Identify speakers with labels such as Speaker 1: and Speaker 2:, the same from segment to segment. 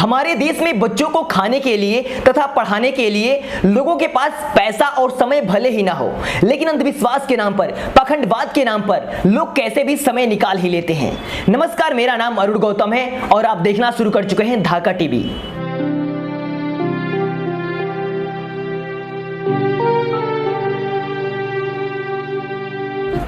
Speaker 1: हमारे देश में बच्चों को खाने के लिए तथा पढ़ाने के लिए लोगों के पास पैसा और समय भले ही ना हो, लेकिन अंधविश्वास के नाम पर, पाखंडवाद के नाम पर लोग कैसे भी समय निकाल ही लेते हैं। नमस्कार, मेरा नाम अरुण गौतम है और आप देखना शुरू कर चुके हैं धाका टीवी।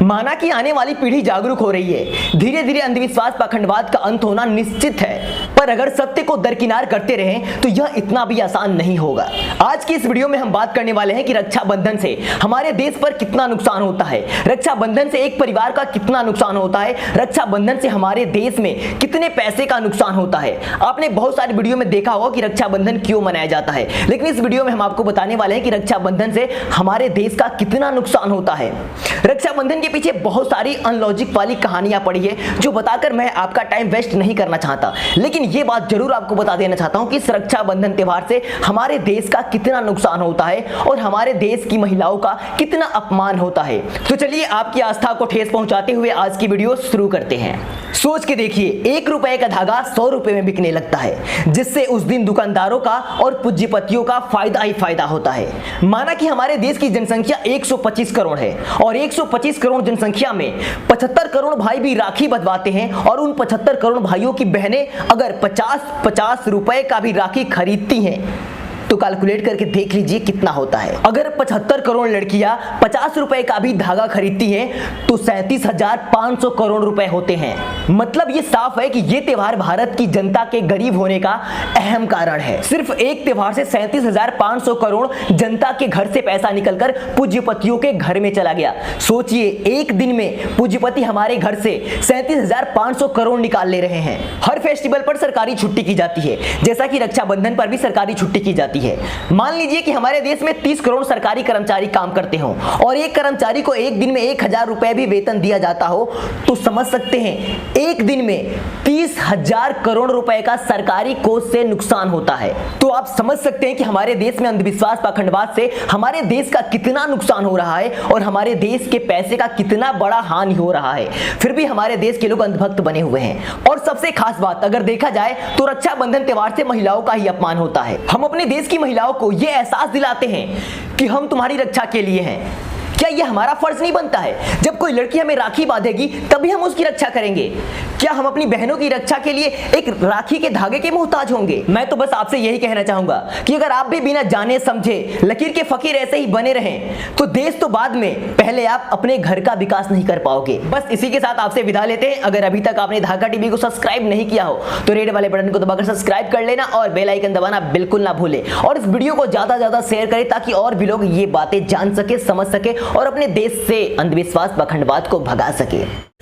Speaker 1: माना कि आने वाली पीढ़ी जागरूक हो रही है, धीरे धीरे अंधविश्वास पाखंडवाद का अंत होना निश्चित है, पर अगर सत्य को दरकिनार करते रहें तो यह इतना भी आसान नहीं होगा। आज की इस वीडियो में हम बात करने वाले हैं कि रक्षाबंधन से हमारे देश पर कितना नुकसान होता है, रक्षाबंधन से एक परिवार का कितना नुकसान होता है, रक्षाबंधन से हमारे देश में कितने पैसे का नुकसान होता है। आपने बहुत सारी वीडियो में देखा होगा कि रक्षाबंधन क्यों मनाया जाता है, लेकिन इस वीडियो में हम आपको बताने वाले हैं कि रक्षाबंधन से हमारे देश का कितना नुकसान होता है। रक्षाबंधन के पीछे बहुत सारी अनलॉजिक वाली कहानियां पड़ी है जो बताकर मैं आपका टाइम वेस्ट नहीं करना चाहता, लेकिन यह बात जरूर आपको बता देना चाहता हूं कि इस रक्षाबंधन त्योहार से हमारे देश का कितना नुकसान होता है और हमारे देश की महिलाओं का कितना अपमान होता है। तो चलिए आपकी आस्था को ठेस पहुंचाते हुए आज की वीडियो शुरू करते हैं। सोच के देखिए, 1 रुपए का धागा 100 रुपए में बिकने लगता है, जिससे उस दिन दुकानदारों का और पूंजीपतियों का फायदा ही फायदा होता है। माना कि हमारे देश की जनसंख्या 125 करोड़ है और 125 करोड़ जनसंख्या में 75 करोड़ भाई भी राखी बंधवाते हैं और उन 75 करोड़ भाइयों की बहनें अगर 50-50 रुपए का भी राखी खरीदती हैं तो कैलकुलेट करके देख लीजिए कितना होता है। अगर 75 करोड़ लड़कियां 50 रुपए का भी धागा खरीदती हैं तो 37,500 करोड़ रुपए होते हैं। मतलब ये साफ है कि ये त्योहार भारत की जनता के गरीब होने का अहम कारण है। सिर्फ एक त्योहार से 37,500 करोड़ जनता के घर से पैसा निकलकर पूंजीपतियों के घर में चला गया। सोचिए, एक दिन में पूंजीपति हमारे घर से 37,500 करोड़ निकाल ले रहे हैं। हर फेस्टिवल पर सरकारी छुट्टी की जाती है, जैसा कि रक्षाबंधन पर भी सरकारी छुट्टी की जाती है। मान लीजिए कि हमारे देश में 30 करोड़ सरकारी कर्मचारी काम करते हो और एक कर्मचारी को एक दिन में 1,000 रुपए भी वेतन दिया जाता हो, तो समझ सकते हैं एक दिन में 30,000 करोड़ रुपए का सरकारी कोष से नुकसान होता है। तो आप समझ सकते हैं कि हमारे देश में अंधविश्वास पाखंडवाद से हमारे देश का कितना नुकसान हो रहा है और हमारे देश के पैसे का कितना बड़ा हानि हो रहा है। फिर भी हमारे देश के लोग अंधभक्त बने हुए हैं। और सबसे खास बात अगर देखा जाए तो रक्षाबंधन त्योहार से महिलाओं का ही अपमान होता है। हम अपने देश की महिलाओं को यह एहसास दिलाते हैं कि हम तुम्हारी रक्षा के लिए हैं। क्या यह हमारा फर्ज नहीं बनता है? जब कोई लड़की हमें राखी बांधेगी तभी हम उसकी रक्षा करेंगे। क्या हम अपनी बहनों की रक्षा के लिए एक राखी के धागे के मोहताज होंगे? मैं तो बस आपसे यही कहना चाहूंगा कि अगर आप भी बिना जाने समझे लकीर के फकीर ऐसे ही बने रहें तो देश तो बाद में, पहले आप अपने घर का विकास नहीं कर पाओगे। बस इसी के साथ आपसे विदा लेते हैं। अगर अभी तक आपने धाका टीवी को सब्सक्राइब नहीं किया हो तो रेड वाले बटन को दबाकर सब्सक्राइब कर लेना और बेल आइकन दबाना बिल्कुल ना भूलें और इस वीडियो को ज्यादा शेयर करें ताकि और भी लोग ये बातें जान सके, समझ सके और अपने देश से अंधविश्वास पाखंडवाद को भगा सके।